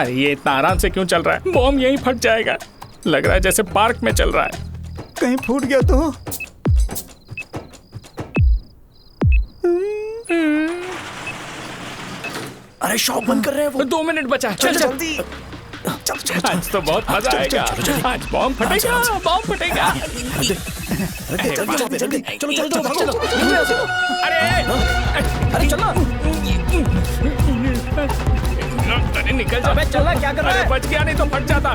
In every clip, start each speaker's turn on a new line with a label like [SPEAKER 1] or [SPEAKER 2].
[SPEAKER 1] अरे ये इतना आराम से क्यों चल रहा है? बॉम्ब यहीं फट जाएगा। लग रहा है जैसे पार्क में चल रहा है।
[SPEAKER 2] कहीं फूट गया तो?
[SPEAKER 3] अरे शॉप बंद कर रहे हैं वो।
[SPEAKER 1] 2 मिनट बचा। चल
[SPEAKER 3] जल्दी।
[SPEAKER 1] आज तो बहुत मजा आएगा। आज बॉम्ब फटेगा, बॉम्ब फटेगा।
[SPEAKER 3] जल्दी चलो।
[SPEAKER 1] अरे चलना। अरे निकल जा।
[SPEAKER 4] चलना क्या कर रहा है?
[SPEAKER 1] बच गया, नहीं तो फट जाता।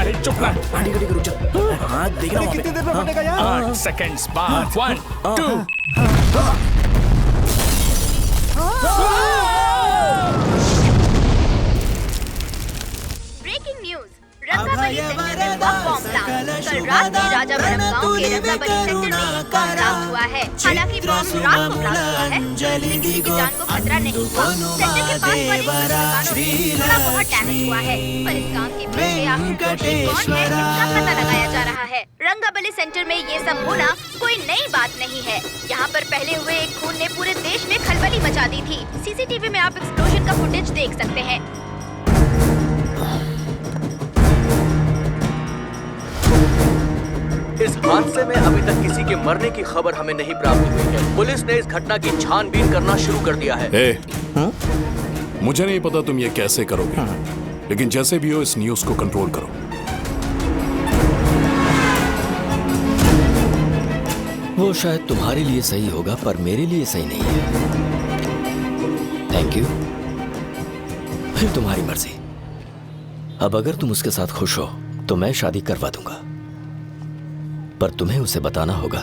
[SPEAKER 1] अरे चुप ना।
[SPEAKER 3] आंटी गाड़ी को रुक जा। हाँ देख रहा हूँ।
[SPEAKER 2] कितनी देर में फटेगा यार?
[SPEAKER 1] 8 सेकंड्स बाद 1 2।
[SPEAKER 5] ब्रेकिंग न्यूज, रंगाबली सेक्टर में हुआ बॉम्ब ब्लास्ट। कल रात में राजावरम गांव के रंगाबली सेक्टर में एक बॉम्ब ब्लास्ट हुआ है। हालांकि बॉम्ब रात को ब्लास्ट हुआ है, जिससे किसी की जान को खतरा नहीं हुआ। सेक्टर के पास वाली दुकानों में थोड़ा बहुत डैमेज हुआ है, पर इस काम के पीछे आखिर दोषी कौन है, इसका पता लगाया जा रहा है। रंगाबली सेंटर में ये सब होना कोई नई बात नहीं है। यहाँ पर पहले हुए एक खून ने पूरे देश में खलबली मचा दी थी। सीसीटीवी में आप एक्सप्लोजन का फुटेज देख सकते हैं।
[SPEAKER 6] इस हादसे में अभी तक किसी के मरने की खबर हमें नहीं प्राप्त हुई है। पुलिस ने इस घटना की छानबीन करना शुरू कर दिया है।
[SPEAKER 7] मुझे नहीं पता तुम ये कैसे करोगे, लेकिन जैसे भी हो इस न्यूज को कंट्रोल करो।
[SPEAKER 8] वो शायद तुम्हारे लिए सही होगा, पर मेरे लिए सही नहीं है। Thank you. फिर तुम्हारी मर्जी। अब अगर तुम उसके साथ खुश हो तो मैं शादी करवा दूंगा, पर तुम्हें उसे बताना होगा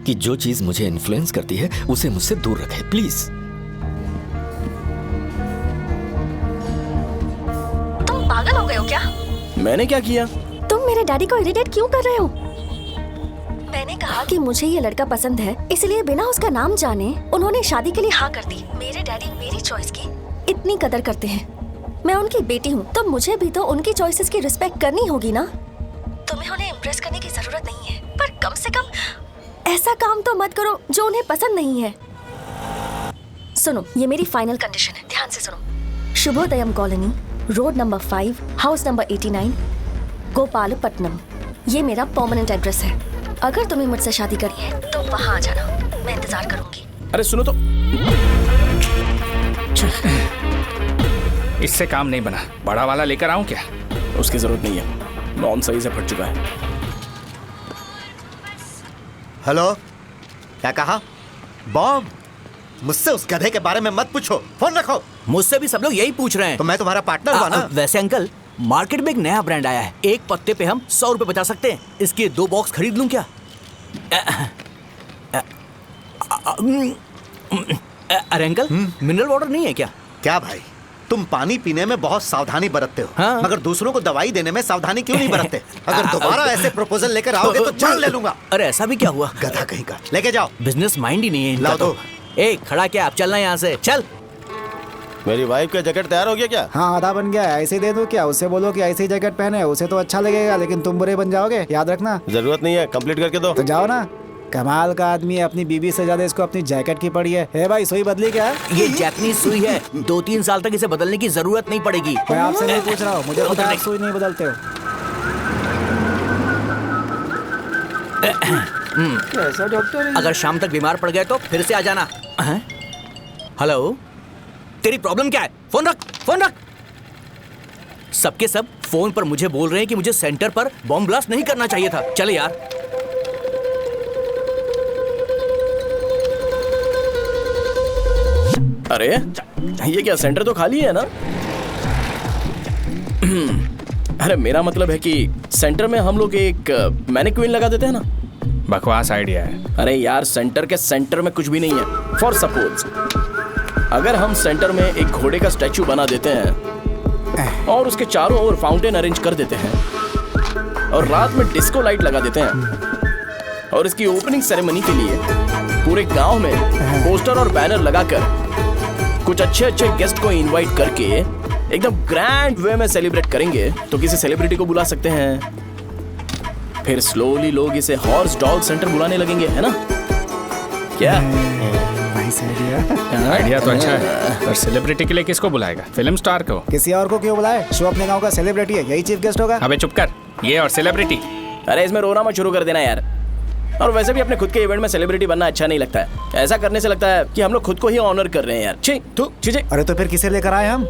[SPEAKER 8] कि जो चीज मुझे इन्फ्लुएंस करती है उसे मुझसे दूर रखे, प्लीज।
[SPEAKER 9] तुम पागल हो गए हो क्या?
[SPEAKER 3] मैंने क्या किया?
[SPEAKER 9] तुम मेरे डैडी को इरिटेट क्यों कर रहे हो? मैंने कहा कि मुझे ये लड़का पसंद है, इसलिए बिना उसका नाम जाने उन्होंने शादी के लिए हाँ कर दी। मेरे डैडी मेरी चॉइस की इतनी कदर करते हैं। मैं उनकी बेटी हूँ, तो मुझे भी तो उनकी चॉइसेस की रिस्पेक्ट करनी होगी ना। तुम्हें उन्हें इम्प्रेस करने की जरूरत नहीं है, पर कम से कम ऐसा काम तो मत करो जो उन्हें पसंद नहीं है। सुनो, ये मेरी फाइनल कंडीशन है, ध्यान से सुनो। Shubhodayam colony, road number 5, house number 89, Gopalapatnam. ये मेरा परमानेंट एड्रेस है। अगर तुम्हें मुझसे शादी करनी है तो वहाँ आ जाना, मैं इंतजार करूंगी।
[SPEAKER 3] अरे सुनो तो।
[SPEAKER 1] इससे काम नहीं बना। बड़ा वाला लेकर आऊं क्या?
[SPEAKER 3] उसकी जरूरत नहीं है, बॉम्ब सही से फट चुका है।
[SPEAKER 2] हेलो, क्या कहा? बॉम्ब? मुझसे उस गधे के बारे में मत पूछो, फोन रखो।
[SPEAKER 4] मुझसे भी सब लोग यही पूछ रहे हैं।
[SPEAKER 2] तो मैं तुम्हारा पार्टनर हुआ ना।
[SPEAKER 4] वैसे अंकल, मार्केट में एक नया ब्रांड आया है, एक पत्ते पे हम 100 रुपए बचा सकते हैं। इसके 2 बॉक्स खरीद लूं क्या? अरे अंकल, मिनरल वाटर नहीं है क्या?
[SPEAKER 2] क्या भाई, तुम पानी पीने में बहुत सावधानी बरतते हो,
[SPEAKER 4] हाँ?
[SPEAKER 2] मगर दूसरों को दवाई देने में सावधानी क्यों नहीं बरतते? अगर दोबारा ऐसे प्रपोजल लेकर आओगे तो जान ले लूंगा।
[SPEAKER 4] अरे ऐसा भी क्या हुआ?
[SPEAKER 2] गधा कहीं का, लेके जाओ।
[SPEAKER 4] बिजनेस माइंड ही नहीं है इनका।
[SPEAKER 2] लाओ दो।
[SPEAKER 4] ए, खड़ा क्या? आप चलना यहाँ से, चल।
[SPEAKER 3] मेरी वाइफ का जैकेट तैयार हो गया क्या?
[SPEAKER 10] हाँ, आधा बन गया है। ऐसे ही दे दो क्या? उससे बोलो कि ऐसे ही जैकेट पहने, उसे तो अच्छा लगेगा, लेकिन तुम बुरे बन जाओगे, याद रखना।
[SPEAKER 3] जरूरत नहीं है, कंप्लीट करके दो।
[SPEAKER 10] तो जाओ ना। कमाल का आदमी है, अपनी बीवी से ज्यादा इसको अपनी जैकेट की पड़ी है। ए भाई, सुई बदली क्या?
[SPEAKER 4] ये जैपनीज सुई है, 2-3 साल तक इसे बदलने की जरूरत नहीं पड़ेगी।
[SPEAKER 10] मैं आपसे नहीं पूछ रहा हूँ, मुझे पता है आप सुई नहीं बदलते हो।
[SPEAKER 4] कैसा डॉक्टर? अगर शाम तक बीमार पड़ गए तो फिर से आ जाना। हेलो, तेरी प्रॉब्लम क्या है? फोन रख, फोन रख। सबके सब फोन पर मुझे बोल रहे हैं कि मुझे सेंटर पर बॉम्ब ब्लास्ट नहीं करना चाहिए था। चले यार।
[SPEAKER 3] अरे ये क्या, सेंटर तो खाली है ना? अरे मेरा मतलब है कि सेंटर में हम लोग एक मैनिक्विन लगा देते हैं ना।
[SPEAKER 1] बकवास आइडिया है।
[SPEAKER 3] अरे यार, सेंटर के सेंटर में कुछ भी नहीं है। फॉर सपोज अगर हम सेंटर में एक घोड़े का स्टैचू बना देते हैं और उसके चारों ओर फाउंटेन अरेंज कर देते हैं और रात में डिस्को लाइट लगा देते हैं और इसकी ओपनिंग सेरेमनी के लिए पूरे गांव में पोस्टर और बैनर लगाकर कुछ अच्छे अच्छे गेस्ट को इनवाइट करके एकदम ग्रैंड वे में सेलिब्रेट करेंगे, तो किसी सेलिब्रिटी को बुला सकते हैं। फिर स्लोली लोग इसे हॉर्स डॉग सेंटर बुलाने लगेंगे, है ना? क्या?
[SPEAKER 10] Nice idea.
[SPEAKER 1] आइडिया तो अच्छा है, पर सेलिब्रिटी के लिए किसको बुलाएगा? फिल्म स्टार को।
[SPEAKER 10] किसी और को क्यों बुलाए? शो अपने गांव का सेलिब्रिटी है, यही चीफ गेस्ट होगा।
[SPEAKER 1] अबे चुप कर, ये और सेलिब्रिटी।
[SPEAKER 3] अरे इसमें रोना मत शुरू कर देना यार। और वैसे भी अपने खुद के इवेंट में सेलिब्रिटी बनना अच्छा नहीं लगता है। ऐसा करने से लगता है कि हम लोग खुद को ही ऑनर कर रहे हैं यार। छी तू छी।
[SPEAKER 10] अरे तो फिर किसे लेकर आए हम?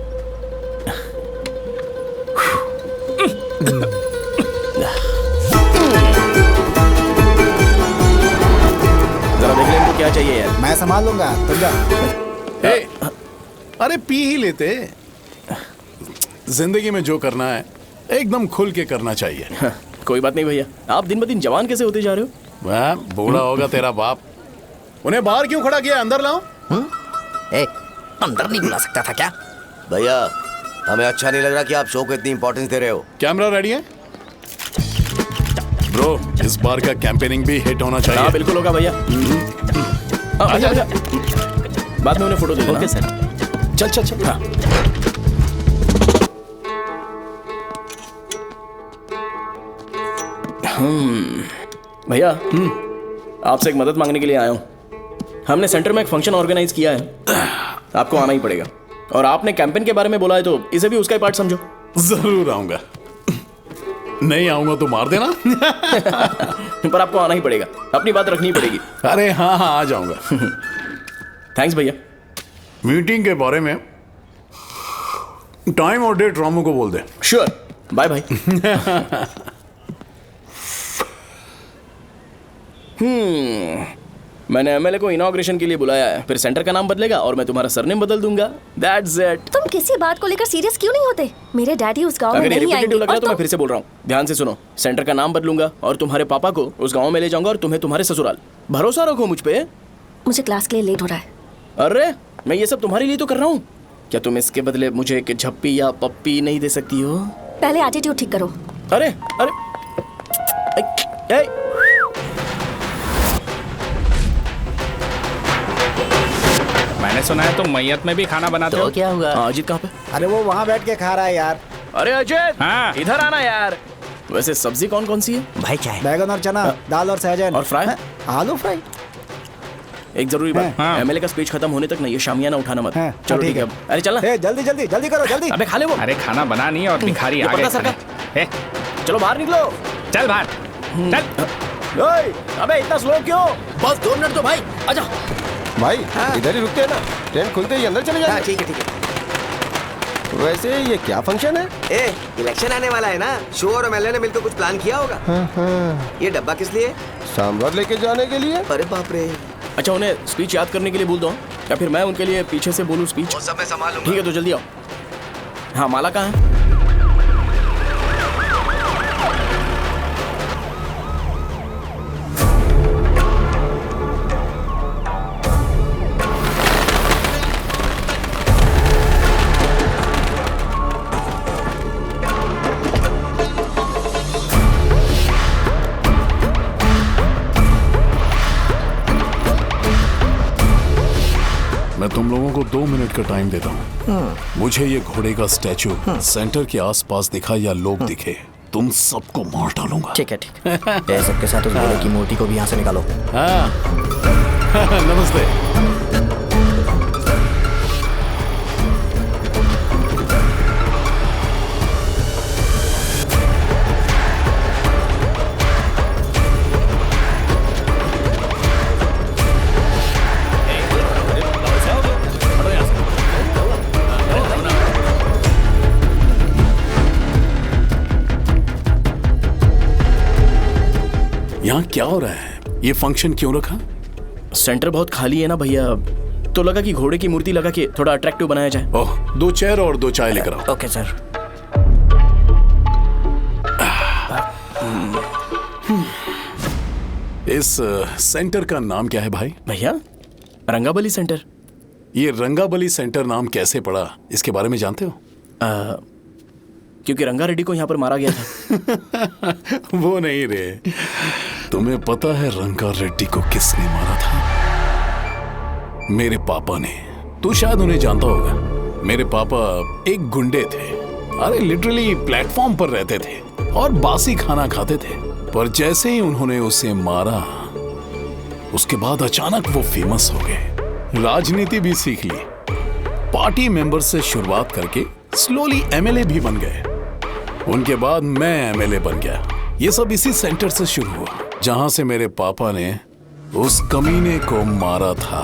[SPEAKER 3] जरा देख ले इनको क्या चाहिए यार।
[SPEAKER 10] मैं संभाल लूंगा, तुम जा।
[SPEAKER 7] अरे पी ही लेते। जिंदगी में जो करना है एकदम खुल के करना चाहिए।
[SPEAKER 3] कोई बात नहीं भैया, आप दिन ब दिन जवान कैसे होते जा रहे हो?
[SPEAKER 7] वह बूढ़ा होगा तेरा बाप। उन्हें बाहर क्यों खड़ा किया? अंदर लाओ।
[SPEAKER 4] अंदर नहीं बुला सकता था क्या?
[SPEAKER 2] भैया हमें अच्छा नहीं लग रहा कि आप शो को इतनी इंपॉर्टेंस दे रहे हो।
[SPEAKER 7] कैमरा रेडी है ब्रो? इस बार का कैंपेनिंग भी हिट होना चाहिए।
[SPEAKER 3] हाँ बिल्कुल होगा भैया। आजा आजा, बाद में उन्हें फोटो दे देना।
[SPEAKER 8] Okay sir.
[SPEAKER 3] चल चल चल। हाँ भैया, आपसे एक मदद मांगने के लिए आया हूँ। हमने सेंटर में एक फंक्शन ऑर्गेनाइज किया है, आपको आना ही पड़ेगा। और आपने कैंपेन के बारे में बोला है तो इसे भी उसका ही पार्ट समझो।
[SPEAKER 7] जरूर आऊंगा। नहीं आऊंगा तो मार देना।
[SPEAKER 3] पर आपको आना ही पड़ेगा, अपनी बात रखनी पड़ेगी।
[SPEAKER 7] अरे हाँ हाँ आ जाऊंगा।
[SPEAKER 3] थैंक्स भैया।
[SPEAKER 7] मीटिंग के बारे में टाइम और डेट रामू को बोल दे।
[SPEAKER 3] Sure, bye bye. मैंने एमएलए को इनॉग्रेशन के लिए बुलाया है, फिर सेंटर का नाम बदलेगा और मैं तुम्हारा सरनेम बदल दूंगा। That's it.
[SPEAKER 9] तुम किसी बात को लेकर सीरियस क्यों नहीं होते? मेरे डैडी उस गांव में
[SPEAKER 3] अगर ये
[SPEAKER 9] नहीं
[SPEAKER 3] रिपीटेटिव
[SPEAKER 9] आएंगे।
[SPEAKER 3] लग रहा है तो
[SPEAKER 9] और
[SPEAKER 3] मैं फिर से बोल रहा हूँ, ध्यान से सुनो। सेंटर का नाम बदलूंगा और तुम्हारे पापा को उस गांव में ले जाऊंगा और तुम्हें तुम्हारे ससुराल। भरोसा रखो मुझ पे।
[SPEAKER 9] मुझे क्लास के लिए लेट हो रहा है।
[SPEAKER 3] अरे मैं ये सब तुम्हारे लिए तो कर रहा हूँ। क्या तुम इसके बदले मुझे एक झप्पी या पप्पी नहीं दे सकती हो?
[SPEAKER 9] पहले एटीट्यूड ठीक करो।
[SPEAKER 3] अरे अरे ए, ए,
[SPEAKER 1] मैंने सुना है तुम मैयत में भी खाना बनाते हो।
[SPEAKER 4] क्या हुआ?
[SPEAKER 3] हाँ, अजीत कहाँ पे?
[SPEAKER 10] अरे वो वहाँ बैठ के खा रहा है यार।
[SPEAKER 3] अरे अजीत,
[SPEAKER 1] हाँ।
[SPEAKER 3] इधर आना यार। वैसे सब्जी कौन कौन सी है?
[SPEAKER 4] भाई क्या है?
[SPEAKER 10] बैगन और चना, दाल और सहजन
[SPEAKER 3] और फ्राई?
[SPEAKER 10] आलू फ्राई।
[SPEAKER 3] एक जरूरी बात,
[SPEAKER 1] हाँ।
[SPEAKER 3] एमएलए का स्पीच खत्म होने तक ना ये शामियाना उठाना मत।
[SPEAKER 10] हाँ,
[SPEAKER 3] चलो
[SPEAKER 10] ठीक
[SPEAKER 3] ठीक है।
[SPEAKER 10] है।
[SPEAKER 3] अरे चलना।
[SPEAKER 10] ए, जल्दी जल्दी जल्दी करो, जल्दी।
[SPEAKER 3] अबे खा ले वो।
[SPEAKER 1] अरे खाना बना नहीं और भिखारी
[SPEAKER 3] ये
[SPEAKER 1] आ गए
[SPEAKER 3] पर्दा सरका।
[SPEAKER 1] खाने। ए,
[SPEAKER 3] चलो बाहर निकलो।
[SPEAKER 1] चल बाहर चल।
[SPEAKER 3] ओए, अबे इतना स्लो क्यों? बस 2 मिनट तो भाई, आजा।
[SPEAKER 11] भाई इधर ही रुकते हैं ना, ट्रेन खुलते ही अंदर चले जाए।
[SPEAKER 2] ठीक है ठीक है।
[SPEAKER 11] वैसे ये क्या फंक्शन है?
[SPEAKER 2] ए इलेक्शन आने वाला है ना, शो और एमएलए ने मिलकर कुछ प्लान किया होगा। ये डब्बा किस लिए?
[SPEAKER 11] सांभर लेके जाने के लिए।
[SPEAKER 2] अरे बाप रे।
[SPEAKER 3] अच्छा उन्हें स्पीच याद करने के लिए बोल दो, या फिर मैं उनके लिए पीछे से बोलूं स्पीच?
[SPEAKER 2] वो सब मैं संभालूंगा।
[SPEAKER 3] ठीक है तो जल्दी आओ। हाँ माला कहाँ है?
[SPEAKER 7] मैं तुम लोगों को 2 मिनट का टाइम देता हूँ। मुझे ये घोड़े का स्टैचू सेंटर के आसपास दिखा या लोग दिखे, तुम सबको मार डालूंगा।
[SPEAKER 4] ठीक है ठीक है। सबके साथ उस घोड़े की मूर्ति को भी यहाँ से निकालो।
[SPEAKER 7] हाँ। नमस्ते। यहाँ क्या हो रहा है? ये फंक्शन क्यों रखा?
[SPEAKER 3] सेंटर बहुत खाली है ना भैया, तो लगा कि घोड़े की मूर्ति लगा के थोड़ा अट्रैक्टिव बनाया जाए।
[SPEAKER 7] ओह, 2 चेयर और 2 चाय लेकर आओ।
[SPEAKER 4] Okay sir.
[SPEAKER 7] इस सेंटर का नाम क्या है भाई?
[SPEAKER 3] भैया रंगाबली सेंटर।
[SPEAKER 7] ये रंगाबली सेंटर नाम कैसे पड़ा, इसके बारे में जानते हो?
[SPEAKER 3] क्योंकि रंगा रेड्डी को यहाँ पर मारा गया था।
[SPEAKER 7] वो नहीं रे, तुम्हें पता है रंगा रेड्डी को किसने मारा था? मेरे पापा ने। तू शायद उन्हें जानता होगा। मेरे पापा एक गुंडे थे। अरे लिटरली प्लेटफॉर्म पर रहते थे और बासी खाना खाते थे। पर जैसे ही उन्होंने उसे मारा, उसके बाद अचानक वो फेमस हो गए। राजनीति भी सीख ली, पार्टी मेंबर से शुरुआत करके स्लोली एमएलए भी बन गए। उनके बाद मैं एमएलए बन गया। ये सब इसी सेंटर से शुरू हुआ जहां से मेरे पापा ने उस कमीने को मारा था।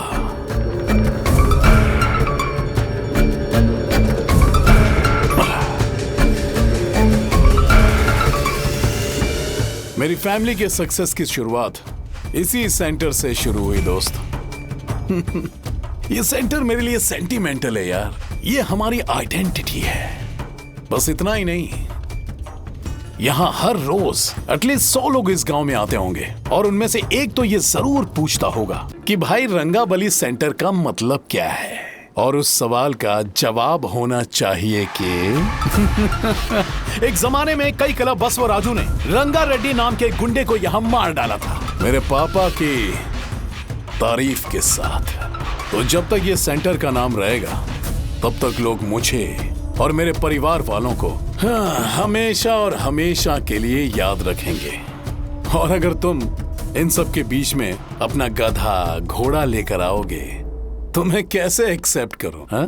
[SPEAKER 7] मेरी फैमिली के सक्सेस की शुरुआत इसी सेंटर से शुरू हुई दोस्त। ये सेंटर मेरे लिए सेंटिमेंटल है यार, ये हमारी आइडेंटिटी है। बस इतना ही नहीं, यहाँ हर रोज एटलीस्ट 100 लोग इस गांव में आते होंगे और उनमें से एक तो ये जरूर पूछता होगा कि भाई रंगाबली सेंटर का मतलब क्या है, और उस सवाल का जवाब होना चाहिए कि एक जमाने में कई क्लब बस व राजू ने रंगा रेड्डी नाम के गुंडे को यहाँ मार डाला था, मेरे पापा की तारीफ के साथ। तो जब तक ये सेंटर का नाम रहेगा तब तक लोग मुझे और मेरे परिवार वालों को हमेशा और हमेशा के लिए याद रखेंगे। और अगर तुम इन सब के बीच में अपना गधा घोड़ा लेकर आओगे तो मैं कैसे एक्सेप्ट करूं? हाँ?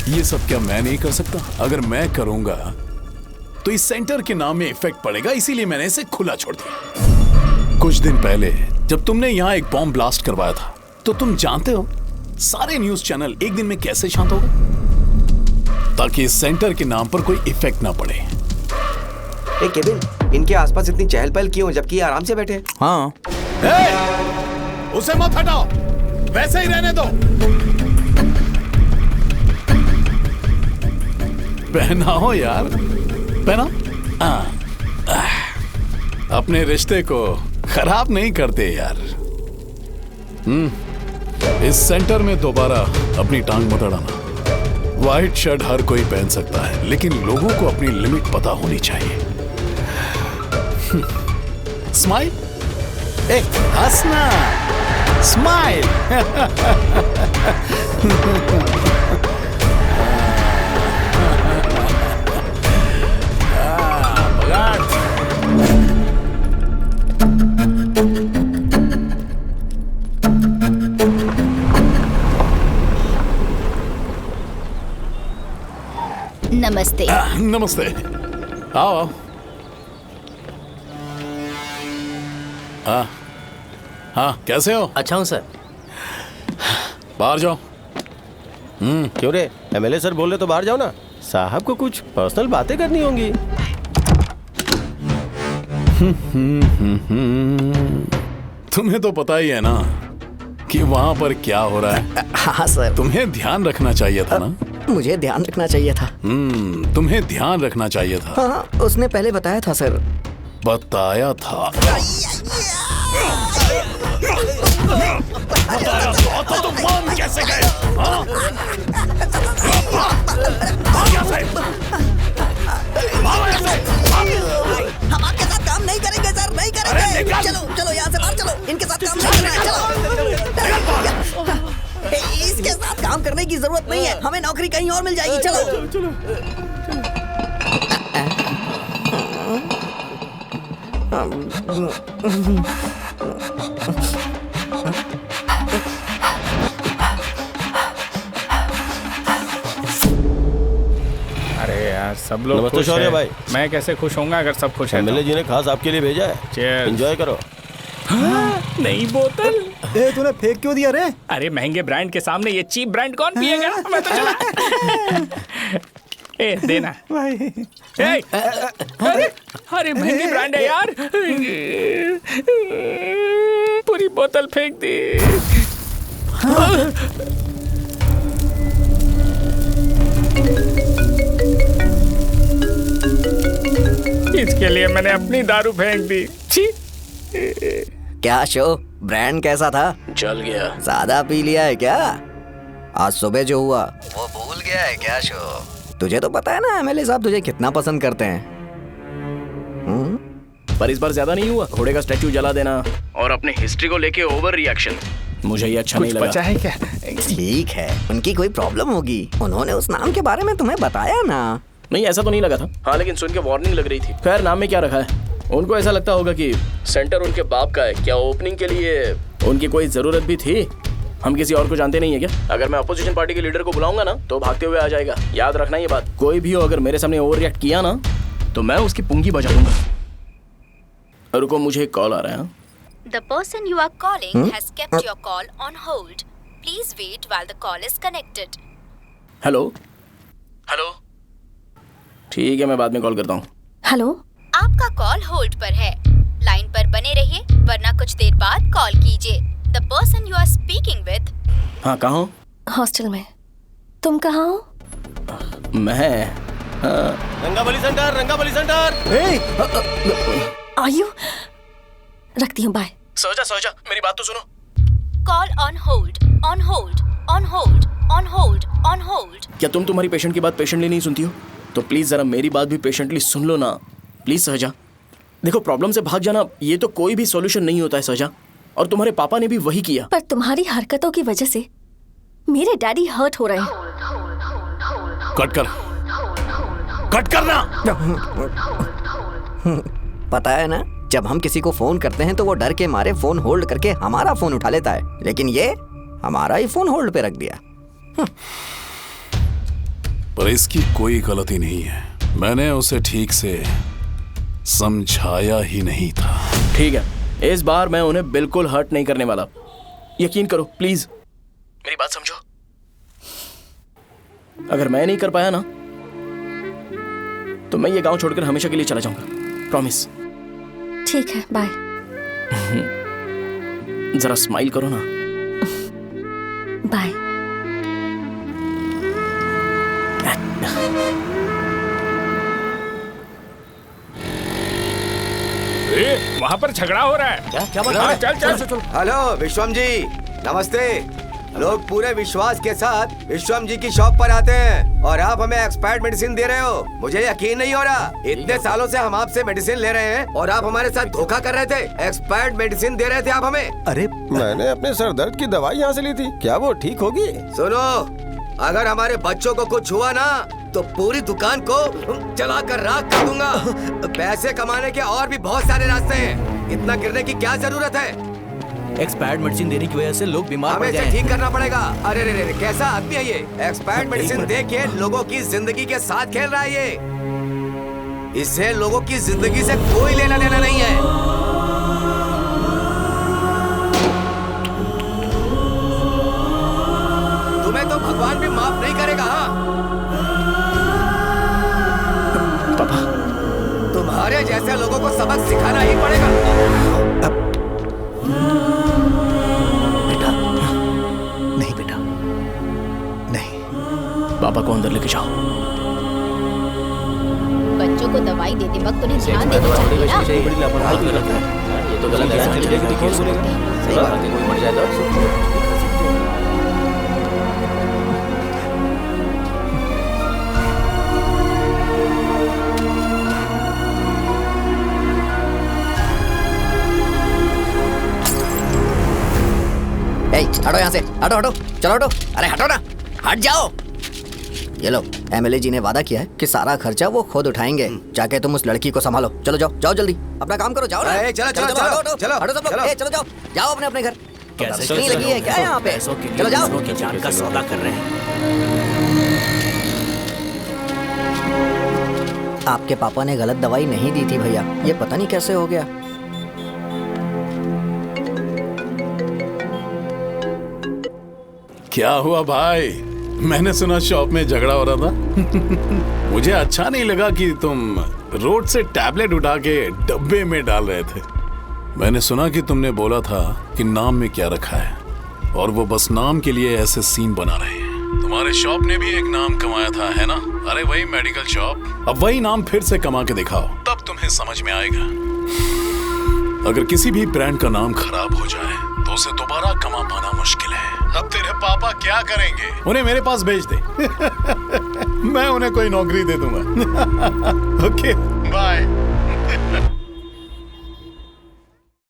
[SPEAKER 7] ये सब क्या मैं नहीं कर सकता? अगर मैं करूंगा तो इस सेंटर के नाम में इफेक्ट पड़ेगा, इसीलिए मैंने इसे खुला छोड़ दिया। कुछ दिन पहले जब तुमने यहाँ एक बॉम्ब ब्लास्ट करवाया था तो तुम जानते हो सारे न्यूज चैनल एक दिन में कैसे शांत हो गए, ताकि इस सेंटर के नाम पर कोई इफेक्ट ना पड़े।
[SPEAKER 11] केविन, इनके आसपास इतनी चहल पहल क्यों जबकि ये आराम से बैठे?
[SPEAKER 4] हाँ।
[SPEAKER 7] उसे मत हटाओ, वैसे ही रहने दो। पहनाओ यार, पहना। अपने रिश्ते को खराब नहीं करते यार। इस सेंटर में दोबारा अपनी टांग मत अड़ाना। व्हाइट शर्ट हर कोई पहन सकता है, लेकिन लोगों को अपनी लिमिट पता होनी चाहिए। स्माइल, हंसना, स्माइल।
[SPEAKER 12] नमस्ते।
[SPEAKER 7] नमस्ते, आओ। हाँ, कैसे हो?
[SPEAKER 6] अच्छा हूँ सर।
[SPEAKER 7] बाहर जाओ।
[SPEAKER 11] क्यों रे, एमएलए सर बोल रहे तो बाहर जाओ ना, साहब को कुछ पर्सनल बातें करनी होंगी।
[SPEAKER 7] तुम्हें तो पता ही है ना कि वहां पर क्या हो रहा है।
[SPEAKER 4] हाँ सर।
[SPEAKER 7] तुम्हें ध्यान रखना चाहिए था ना।
[SPEAKER 4] मुझे ध्यान रखना चाहिए था।
[SPEAKER 7] तुम्हें ध्यान रखना चाहिए था।
[SPEAKER 4] हाँ, उसने पहले बताया था सर।
[SPEAKER 7] बताया था तो तुम मान कैसे गए?
[SPEAKER 4] हम आपके साथ काम नहीं करेंगे सर, नहीं करेंगे। चलो चलो यहाँ से बाहर चलो, इनके साथ काम नहीं करना है। चलो, इसके साथ काम करने की जरूरत नहीं है, हमें नौकरी कहीं और मिल जाएगी। चलो चलो।
[SPEAKER 1] अरे यार, सब लोग
[SPEAKER 11] नमस्ते
[SPEAKER 1] खुश
[SPEAKER 11] शौर्य
[SPEAKER 1] हैं।
[SPEAKER 11] भाई।
[SPEAKER 1] मैं कैसे खुश होऊंगा अगर सब खुश हैं?
[SPEAKER 11] एमएलए जी ने खास आपके लिए भेजा है।
[SPEAKER 1] Cheers।
[SPEAKER 11] एंजॉय करो।
[SPEAKER 1] नई बोतल।
[SPEAKER 10] तूने फेंक क्यों दिया रे?
[SPEAKER 1] अरे महंगे ब्रांड के सामने ये चीप ब्रांड कौन पिएगा? मैं तो चला। ए देना
[SPEAKER 10] भाई।
[SPEAKER 1] अरे महंगी ब्रांड है यार, पूरी बोतल फेंक दी। इसके लिए मैंने अपनी दारू फेंक दी। छी।
[SPEAKER 4] क्या शो, ब्रांड कैसा था?
[SPEAKER 3] जल गया।
[SPEAKER 4] ज्यादा पी लिया है क्या? आज सुबह जो हुआ वो भूल गया है क्या शो? तुझे तो पता है ना एमएलए साहब तुझे कितना पसंद करते हैं।
[SPEAKER 3] पर इस बार ज्यादा नहीं हुआ? घोड़े का स्टैचू जला देना और अपने हिस्ट्री को लेके ओवर रिएक्शन। मुझे ये अच्छा नहीं
[SPEAKER 1] कुछ
[SPEAKER 3] लगा।
[SPEAKER 1] बचा है क्या?
[SPEAKER 4] ठीक है, उनकी कोई प्रॉब्लम होगी। उन्होंने उस नाम के बारे में तुम्हें बताया ना?
[SPEAKER 3] नहीं, ऐसा तो नहीं लगा था। हाँ, लेकिन सुन के वार्निंग लग रही थी। खैर, नाम में क्या रखा है? उनको ऐसा लगता होगा कि सेंटर उनके बाप का है। क्या ओपनिंग के लिए उनकी कोई जरूरत भी थी? हम किसी और को जानते नहीं है क्या? अगर मैं अपोजिशन पार्टी के लीडर को बुलाऊंगा ना तो भागते हुए आ जाएगा। याद रखना ये बात। कोई भी हो अगर मेरे सामने ओवर रिएक्ट किया ना तो मैं उसकी पुंगी बजा दूंगा। रुको, मुझे एक कॉल आ रहा है।
[SPEAKER 5] The person you are calling has kept your call on hold. Please wait while the call is connected.
[SPEAKER 3] Hello hello, ठीक है, मैं बाद में कॉल करता हूँ।
[SPEAKER 9] हेलो,
[SPEAKER 5] आपका कॉल होल्ड पर है। लाइन पर बने रहिए वरना कुछ देर बाद कॉल कीजिए। The person you are speaking with.
[SPEAKER 3] हाँ, कहाँ हो?
[SPEAKER 9] हॉस्टल में। तुम कहाँ हो?
[SPEAKER 3] मैं
[SPEAKER 11] रंगाबली सेंटर, रंगाबली सेंटर।
[SPEAKER 9] आयु, रखती हूँ, बाय।
[SPEAKER 3] सोचा, मेरी बात तो सुनो।
[SPEAKER 5] Call on hold, on hold, on hold, on hold, on hold.
[SPEAKER 3] क्या तुम तुम्हारी पेशेंट की बात पेशेंटली नहीं सुनती हो? तो प्लीज जरा मेरी बात भी पेशेंटली सुन लो ना। प्लीज सहजा, देखो, प्रॉब्लम से भाग जाना ये तो कोई भी सॉल्यूशन नहीं होता है सहजा। और तुम्हारे पापा ने भी वही किया।
[SPEAKER 9] पर तुम्हारी हरकतों की वजह से मेरे डैडी हर्ट हो रहे हैं।
[SPEAKER 7] कट करना।
[SPEAKER 4] पता है ना, जब हम किसी को फोन करते हैं तो वो डर के मारे फोन होल्ड करके हमारा फोन उठा लेता है, लेकिन ये हमारा ही फोन होल्ड पे रख दिया।
[SPEAKER 7] पर इसकी कोई गलती नहीं है। मैंने उसे ठीक से समझाया ही नहीं था।
[SPEAKER 3] ठीक है, इस बार मैं उन्हें बिल्कुल हर्ट नहीं करने वाला। यकीन करो प्लीज, मेरी बात समझो। अगर मैं नहीं कर पाया ना तो मैं ये गांव छोड़कर हमेशा के लिए चला जाऊंगा। प्रॉमिस।
[SPEAKER 9] ठीक है, बाय।
[SPEAKER 3] जरा स्माइल करो ना।
[SPEAKER 9] बाय।
[SPEAKER 1] वहाँ पर झगड़ा हो रहा है।
[SPEAKER 4] क्या बात
[SPEAKER 1] हाँ,
[SPEAKER 4] है?
[SPEAKER 1] चल।
[SPEAKER 2] हेलो विश्वम जी, नमस्ते। लोग पूरे विश्वास के साथ विश्वम जी की शॉप पर आते हैं और आप हमें एक्सपायर्ड मेडिसिन दे रहे हो। मुझे यकीन नहीं हो रहा। इतने सालों से हम आपसे मेडिसिन ले रहे हैं और आप हमारे साथ धोखा कर रहे थे। एक्सपायर्ड मेडिसिन दे रहे थे आप हमें।
[SPEAKER 11] अरे, मैंने अपने सर दर्द की दवाई यहाँ से ली थी। क्या वो ठीक होगी?
[SPEAKER 2] सुनो, अगर हमारे बच्चों को कुछ हुआ ना तो पूरी दुकान को जला कर राख कर दूंगा। पैसे कमाने के और भी बहुत सारे रास्ते हैं। इतना गिरने की क्या जरूरत है?
[SPEAKER 4] एक्सपायर्ड मेडिसिन देने की वजह से लोग बीमार पड़
[SPEAKER 2] हमें
[SPEAKER 4] गए
[SPEAKER 2] इसे
[SPEAKER 4] हैं।
[SPEAKER 2] ठीक करना पड़ेगा। अरे रे, कैसा आदमी है ये? एक्सपायर्ड मेडिसिन दे के लोगों की जिंदगी के साथ खेल रहा है ये। इससे लोगों की जिंदगी से कोई लेना देना नहीं है। तुम्हें तो भगवान भी माफ नहीं करेगा। हाँ,
[SPEAKER 3] पापा,
[SPEAKER 2] तुम्हारे जैसे लोगों को सबक सिखाना ही पड़ेगा।
[SPEAKER 10] नहीं बेटा, नहीं।
[SPEAKER 3] पापा को अंदर लेके जाओ।
[SPEAKER 5] बच्चों को दवाई देते वक्त उन्हें ध्यान देना चाहिए ना।
[SPEAKER 3] ये तो गलत है। सही बात है, कोई मर जाए तो
[SPEAKER 4] हटो यहाँ से, हटो, चलो हटो। अरे हटो ना, हट जाओ। ये लो, एमएलए जी ने वादा किया है कि सारा खर्चा वो खुद उठाएंगे। जाके तुम उस लड़की को संभालो। चलो जाओ जल्दी, अपना काम करो। जाओ ना।
[SPEAKER 2] चलो,
[SPEAKER 4] हटो सब लोग। जाओ अपने घर।
[SPEAKER 3] कैसे
[SPEAKER 4] नहीं लगी है क्या यहाँ पे? चलो जाओ।
[SPEAKER 3] जान का सौदा कर रहे हैं।
[SPEAKER 4] आपके पापा ने गलत दवाई नहीं दी थी भैया, ये पता नहीं कैसे हो गया।
[SPEAKER 7] क्या हुआ भाई? मैंने सुना शॉप में झगड़ा हो रहा था। मुझे अच्छा नहीं लगा कि तुम रोड से टैबलेट उठा के डब्बे में डाल रहे थे। मैंने सुना कि तुमने बोला था कि नाम में क्या रखा है और वो बस नाम के लिए ऐसे सीन बना रहे हैं। तुम्हारे शॉप ने भी एक नाम कमाया था, है ना? अरे वही मेडिकल शॉप। अब वही नाम फिर से कमा के दिखाओ, तब तुम्हें समझ में आएगा। अगर किसी भी ब्रांड का नाम खराब हो जाए तो उसे दोबारा कमा पाना मुश्किल है। अब तेरे पापा क्या करेंगे? उन्हें मेरे पास भेज दे। मैं उन्हें कोई नौकरी दे दूंगा। Okay, bye.